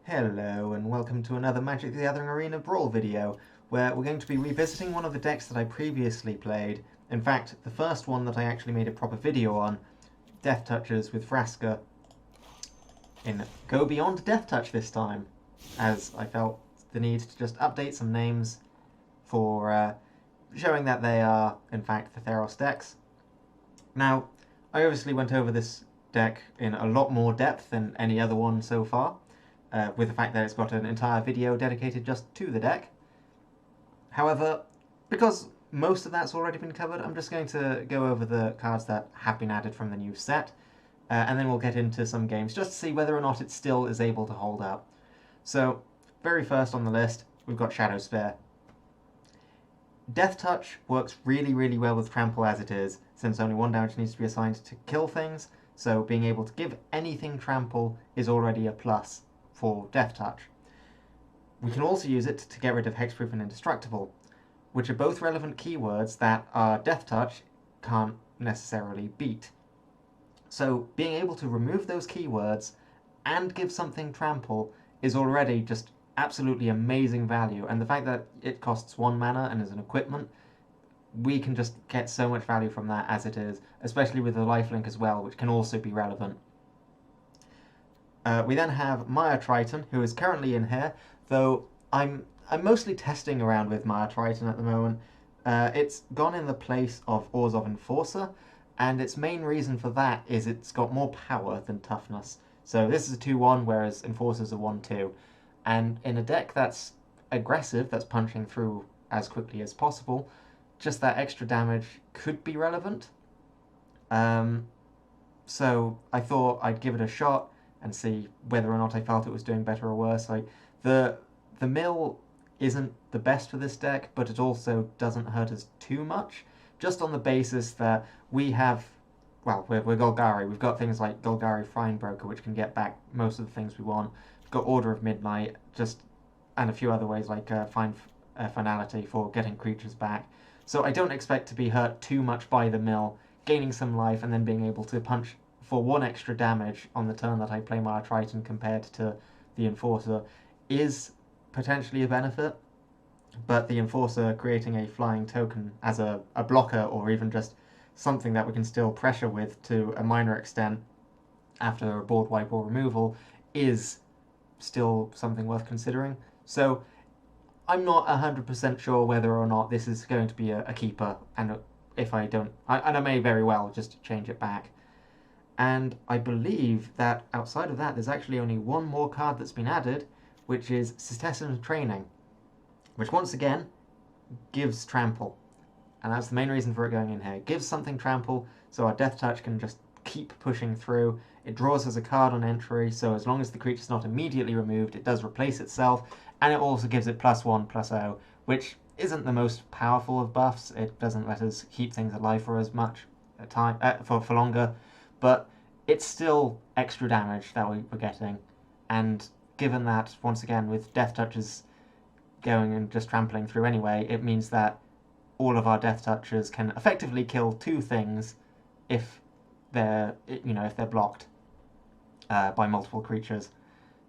Hello and welcome to another Magic the Gathering Arena Brawl video, where we're going to be revisiting one of the decks that I previously played. In fact, the first one that I actually made a proper video on, Deathtouches with Vraska, in Go Beyond Deathtouch this time, as I felt the need to just update some names for showing that they are, in fact, the Theros decks. Now, I obviously went over this deck in a lot more depth than any other one so far, with the fact that it's got an entire video dedicated just to the deck. However, because most of that's already been covered, I'm just going to go over the cards that have been added from the new set, and then we'll get into some games just to see whether or not it still is able to hold up. So, very first on the list, we've got Shadow Spear. Deathtouch works really well with Trample as it is, since only one damage needs to be assigned to kill things, so being able to give anything Trample is already a plus for Deathtouch. We can also use it to get rid of Hexproof and Indestructible, which are both relevant keywords that our Deathtouch can't necessarily beat. So being able to remove those keywords and give something Trample is already just absolutely amazing value, and the fact that it costs 1 mana and is an equipment, we can just get so much value from that as it is, especially with the lifelink as well, which can also be relevant. We then have Maya Triton, who is currently in here, though I'm mostly testing around with Maya Triton at the moment. It's gone in the place of Orzhov Enforcer, and its main reason for that is it's got more power than toughness. So this is a 2-1, whereas Enforcer's a 1-2. And in a deck that's aggressive, that's punching through as quickly as possible, just that extra damage could be relevant. So I thought I'd give it a shot and see whether or not I felt it was doing better or worse. The mill isn't the best for this deck, but it also doesn't hurt us too much, just on the basis that we have, well, we're Golgari. We've got things like Golgari Frying Broker, which can get back most of the things we want. We've got Order of Midnight, and a few other ways like Finality for getting creatures back. So I don't expect to be hurt too much by the mill, gaining some life and then being able to punch for 1 extra damage on the turn that I play Maya Triton compared to the Enforcer is potentially a benefit, but the Enforcer creating a flying token as a blocker, or even just something that we can still pressure with to a minor extent after a board wipe or removal, is still something worth considering. So I'm not 100% sure whether or not this is going to be a keeper, and if I don't, and I may very well just change it back. And I believe that outside of that, there's actually only one more card that's been added, which is Citizen Training, which once again gives Trample. And that's the main reason for it going in here. It gives something Trample, so our Deathtouch can just keep pushing through. It draws us a card on entry, so as long as the creature's not immediately removed, it does replace itself, and it also gives it +1/+0, which isn't the most powerful of buffs. It doesn't let us keep things alive for as much time, for longer, but it's still extra damage that we're getting. And given that, once again, with Deathtouches going and just trampling through anyway, it means that all of our Deathtouches can effectively kill 2 things if they're blocked by multiple creatures.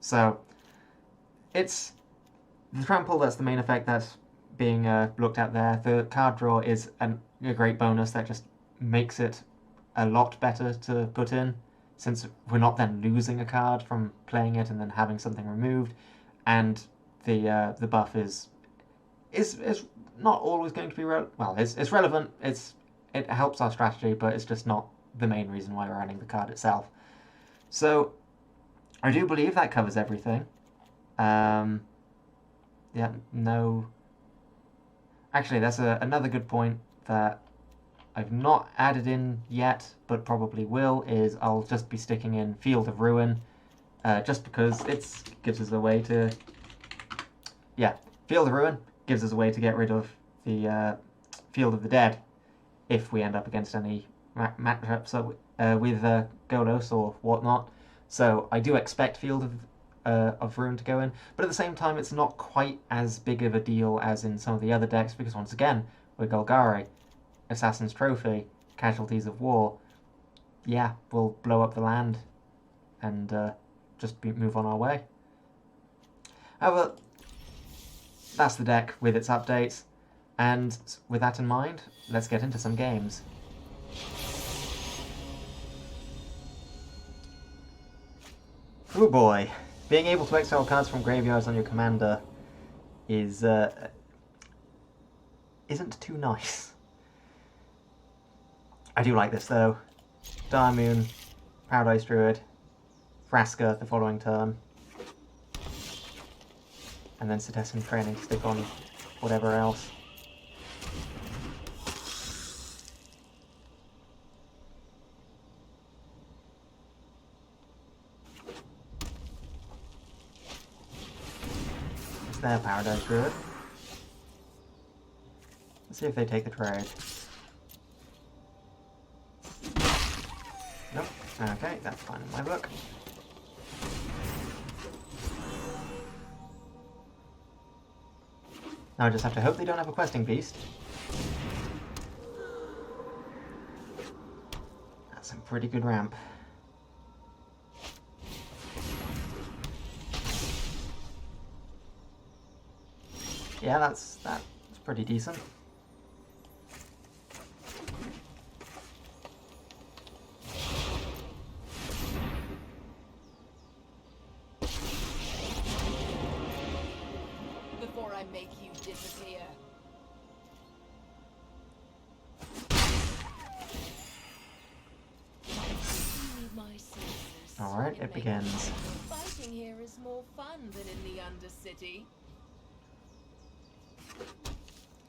So it's the trample that's the main effect that's being looked at there. The card draw is a great bonus that just makes it a lot better to put in, since we're not then losing a card from playing it and then having something removed. And the buff is not always going to be it's relevant. It helps our strategy, but it's just not the main reason why we're running the card itself. So I do believe that covers everything. Yeah, no. Actually, that's another good point that I've not added in yet, but probably will, is I'll just be sticking in Field of Ruin, just because it gives us a way to... Yeah, Field of Ruin gives us a way to get rid of the Field of the Dead if we end up against any matchups with Golos or whatnot. So I do expect Field of Ruin to go in, but at the same time it's not quite as big of a deal as in some of the other decks, because once again, we're Golgari. Assassin's Trophy, Casualties of War, yeah, we'll blow up the land and just move on our way. However, that's the deck with its updates, and with that in mind, let's get into some games. Oh boy, being able to exile cards from graveyards on your commander is isn't too nice. I do like this though. Diamond, Paradise Druid, Vraska the following turn, and then Citizen Training to stick on whatever else. It's their Paradise Druid. Let's see if they take the trade. Nope. Okay, that's fine in my book. Now I just have to hope they don't have a questing beast. That's a pretty good ramp. Yeah, that's pretty decent. Before I make you disappear. Alright, it begins. Fighting here is more fun than in the Undercity.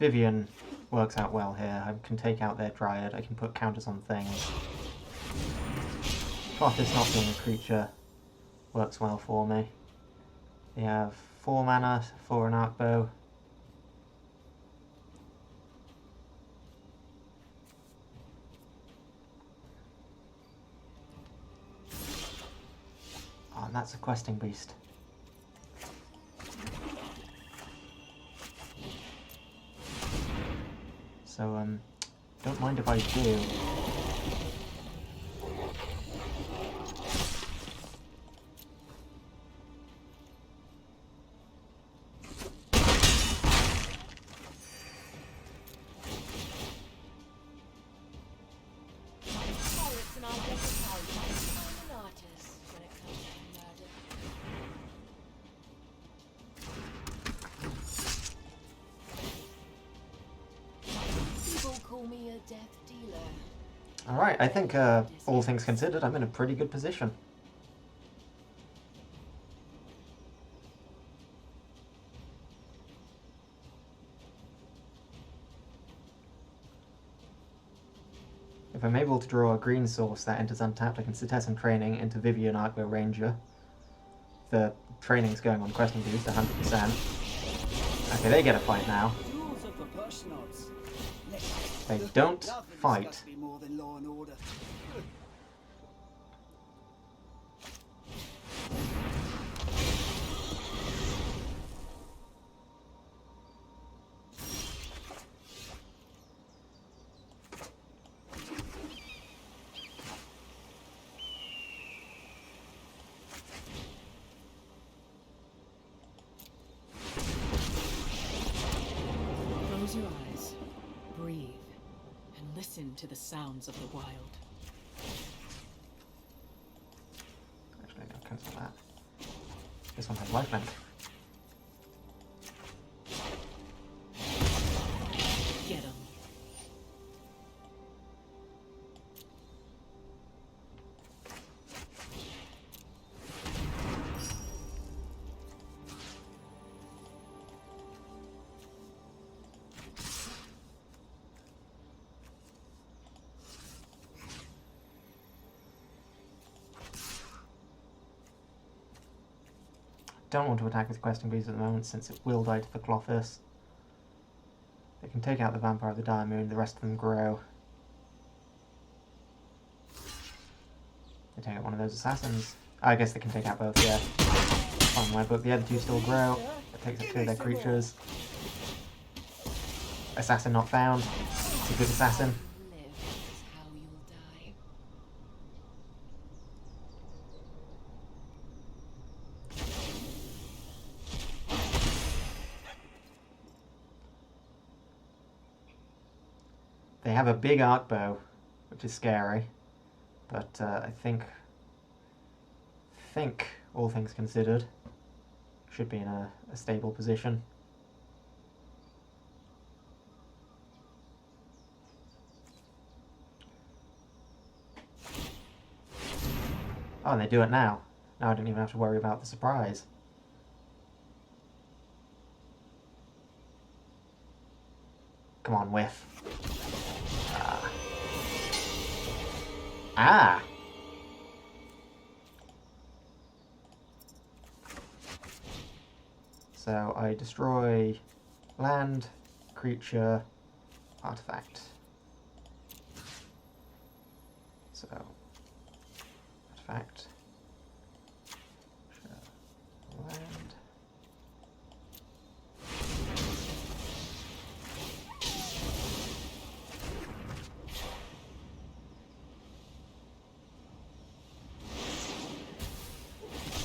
Vivian works out well here. I can take out their Dryad, I can put counters on things. Clottis not being a creature works well for me. They have 4 mana for an arc bow. Oh, and that's a questing beast. So, don't mind if I do. Alright, I think, all things considered, I'm in a pretty good position. If I'm able to draw a green source that enters untapped, I can Citizen Training into Vivian Arcbow Ranger. The training's going on Questing Boost, 100%. Okay, they get a fight now. They don't fight. Close your eyes, breathe, and listen to the sounds of the wild. Actually, no, cancel that. This one has lifelink. Get 'em. Don't want to attack with Questing Beast at the moment since it will die to the Clottis. They can take out the Vampire of the Dire Moon, the rest of them grow. They take out one of those assassins. I guess they can take out both, yeah. On my book, the other two still grow. It takes out 2 of their creatures. Assassin not found. It's a good assassin. They have a big arc bow, which is scary, but I think, all things considered, should be in a stable position. Oh, and they do it now. Now I don't even have to worry about the surprise. Come on, whiff. Ah! So I destroy land, creature, artifact. So, artifact, land.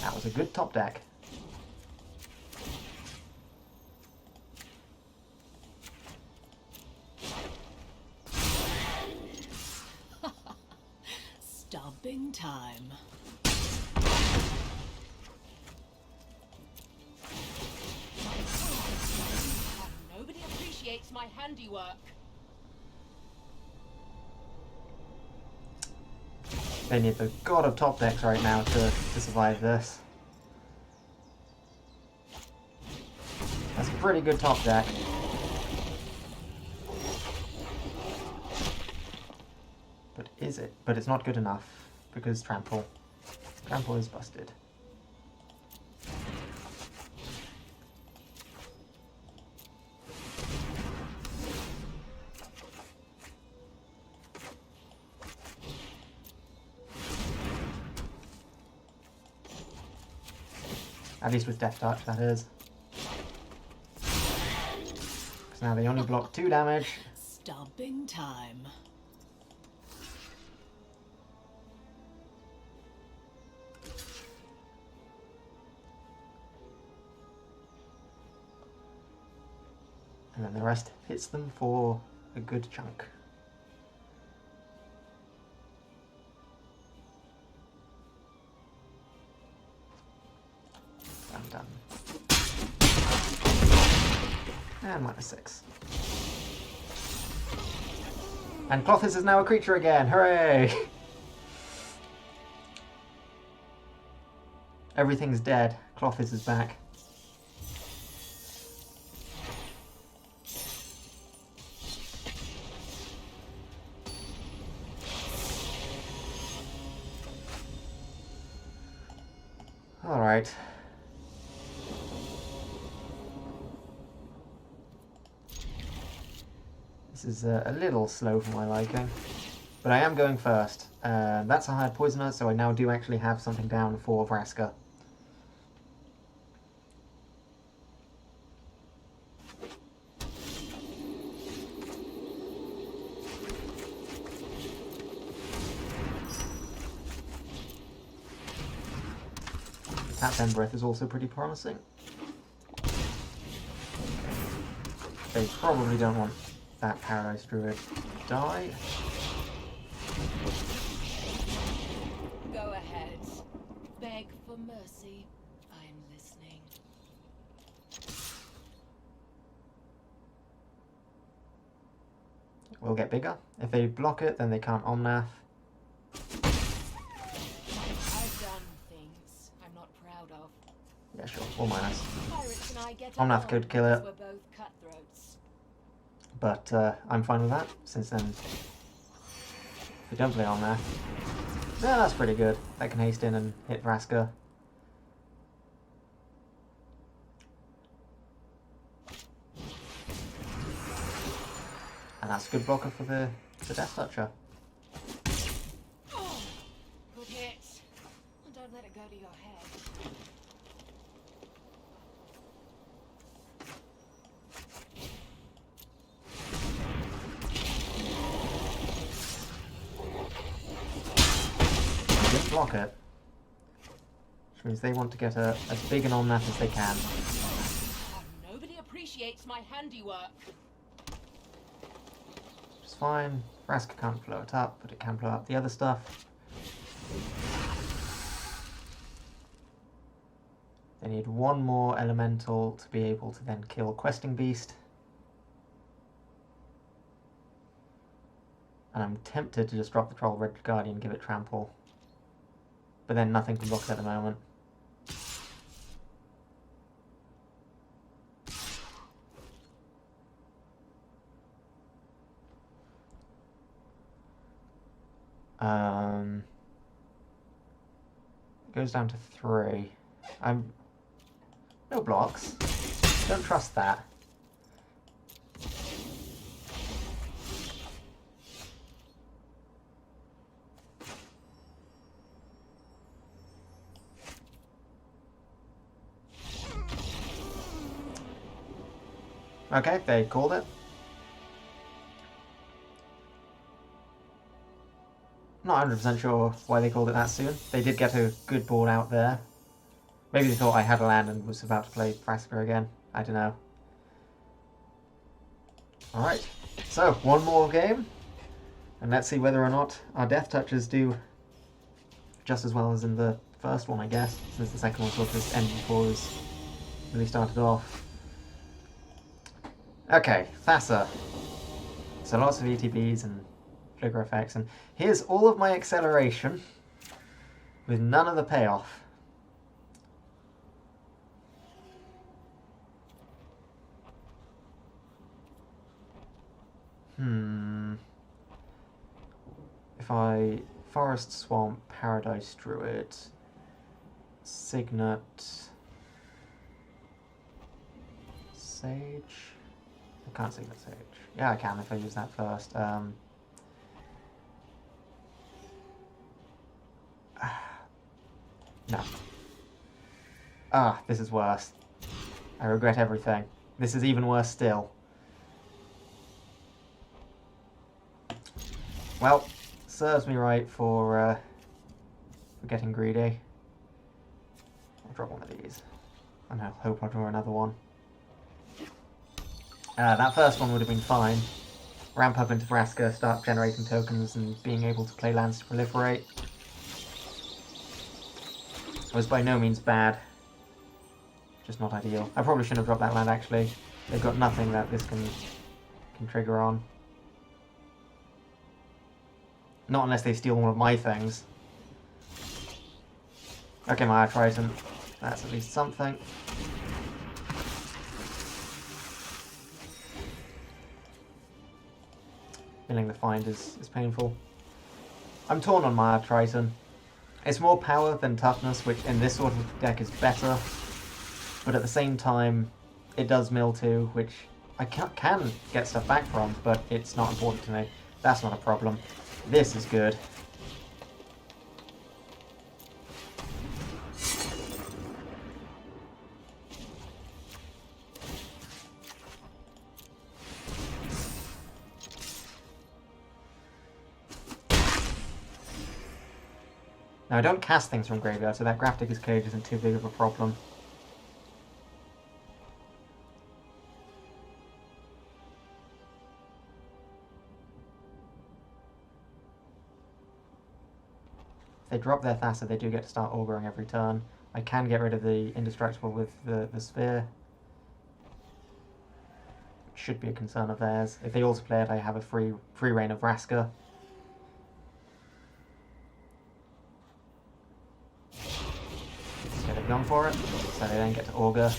That was a good top deck. Stomping time. Nobody appreciates my handiwork. They need the god of top decks right now to survive this. That's a pretty good top deck. But is it? But it's not good enough because trample. Trample is busted. At least with Deathtouch, that is. Because now they only block 2 damage. Stomping time. And then the rest hits them for a good chunk. I'm done. And -6. And Clothis is now a creature again! Hooray! Everything's dead. Clothis is back. Alright. This is a little slow for my liking. But I am going first. That's a hard poisoner, so I now do actually have something down for Vraska. That Embereth is also pretty promising. They probably don't want that Paradise Druid to die. Go ahead. Beg for mercy. I'm listening. Will get bigger. If they block it, then they can't Omnath. I've done things I'm not proud of. Yeah, sure. Or minus. Pirates and I get Omnath along could kill it. because we're both cutthroats. But I'm fine with that, since then if we don't play Omnath, yeah, that's pretty good. That can haste in and hit Vraska. And that's a good blocker for the Deathtoucher. Oh, good hit. And don't let it go to your head. Just block it. Which means they want to get as big an Omnath as they can. Nobody appreciates my handiwork. Just fine. Vraska can't blow it up, but it can blow up the other stuff. They need one more elemental to be able to then kill Questing Beast. And I'm tempted to just drop the Troll Red Guardian and give it trample. But then nothing can block it at the moment. It goes down to 3. No blocks. Don't trust that. Okay, they called it. Not 100% sure why they called it that soon. They did get a good board out there. Maybe they thought I had a land and was about to play Vraska again. I don't know. Alright, so one more game. And let's see whether or not our Deathtouches do just as well as in the first one, I guess. Since the second one sort of just ended before it was really started off. Okay, Thassa. So lots of ETBs and flicker effects, and here's all of my acceleration with none of the payoff. If I Forest Swamp, Paradise Druid, Signet, Sage. I can't Signet Sage. Yeah, I can if I use that first. No. Ah, this is worse. I regret everything. This is even worse still. Well, serves me right for getting greedy. I'll drop one of these. And I hope I'll draw another one. That first one would have been fine. Ramp up into Vraska, start generating tokens and being able to play lands to proliferate. It was by no means bad. Just not ideal. I probably shouldn't have dropped that land actually. They've got nothing that this can trigger on. Not unless they steal one of my things. Okay, my Triton. That's at least something. Feeling the find is painful. I'm torn on my Triton. It's more power than toughness, which in this sort of deck is better. But at the same time, it does mill too, which I can get stuff back from, but it's not important to me. That's not a problem. This is good. Now I don't cast things from graveyard, so that Grafdigger's Cage isn't too big of a problem. If they drop their Thassa, they do get to start auguring every turn. I can get rid of the Indestructible with the Sphere. Should be a concern of theirs. If they also play it, I have a free reign of Vraska. So they've gone for it, so they then get to augur.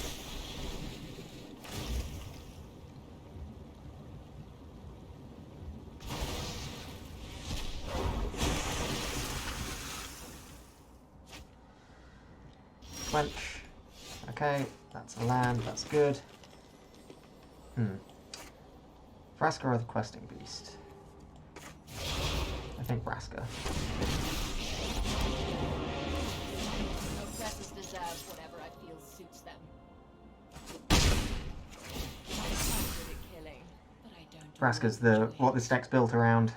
Quench. Okay, that's a land, that's good. Vraska or the Questing Beast? I think Vraska. No presses deserves whatever I feel suits them. I'm good at killing, but I don't. Vraska's what this deck's built around.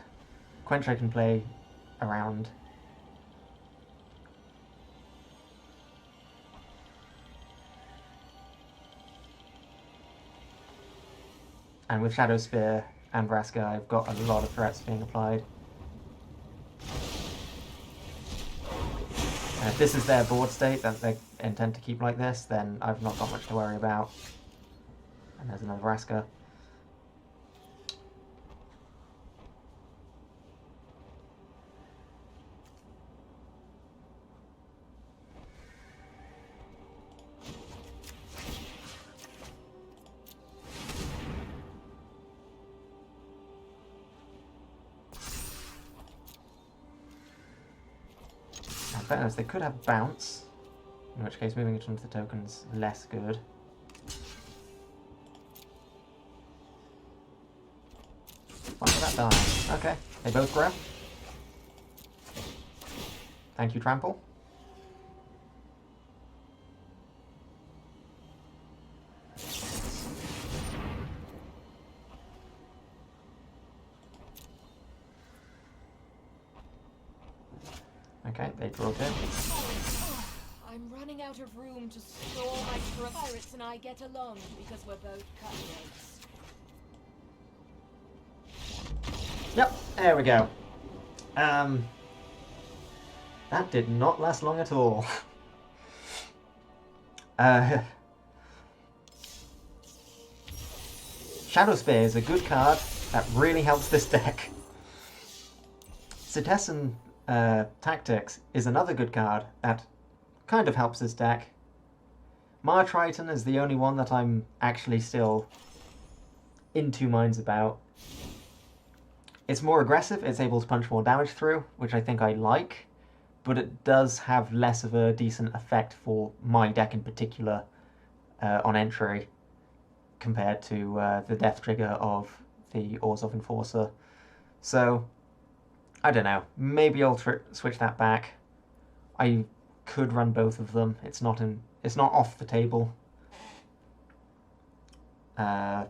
Quench I can play around. And with Shadow Spear, and Vraska, I've got a lot of threats being applied. And if this is their board state that they intend to keep like this, then I've not got much to worry about. And there's another Vraska. Fairness, they could have bounce, in which case moving it onto the token's less good. Why did that die? Okay, they both grow. Thank you, Trample. Okay, they draw two. I'm running out of room to store my pirates and I get along because we're both cutthroats. Yep, there we go. That did not last long at all. Shadow Spear is a good card that really helps this deck. Citizen Tactics is another good card that kind of helps this deck. Mar Triton is the only one that I'm actually still in two minds about. It's more aggressive, it's able to punch more damage through, which I think I like, but it does have less of a decent effect for my deck in particular on entry compared to the death trigger of the Orzhov Enforcer. So, I don't know, maybe I'll switch that back. I could run both of them, it's not off the table. Because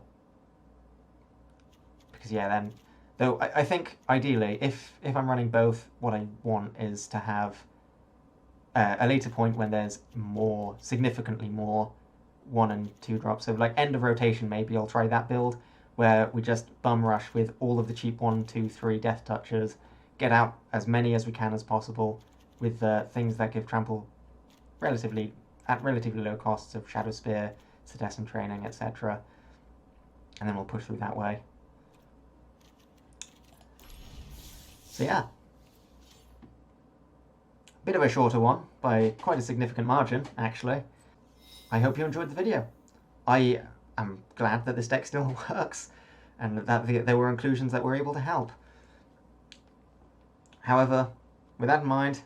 yeah, then, though I think ideally, if I'm running both, what I want is to have a later point when there's more, significantly more 1 and 2 drops. So like end of rotation, maybe I'll try that build where we just bum rush with all of the cheap 1, 2, 3 Death Touchers, get out as many as we can as possible with things that give trample at relatively low costs of Shadow Spear, Citizen Training, etc. And then we'll push through that way. So yeah, bit of a shorter one by quite a significant margin, actually. I hope you enjoyed the video. I am glad that this deck still works and that there were inclusions that were able to help. However, with that in mind,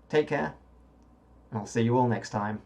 take care, and I'll see you all next time.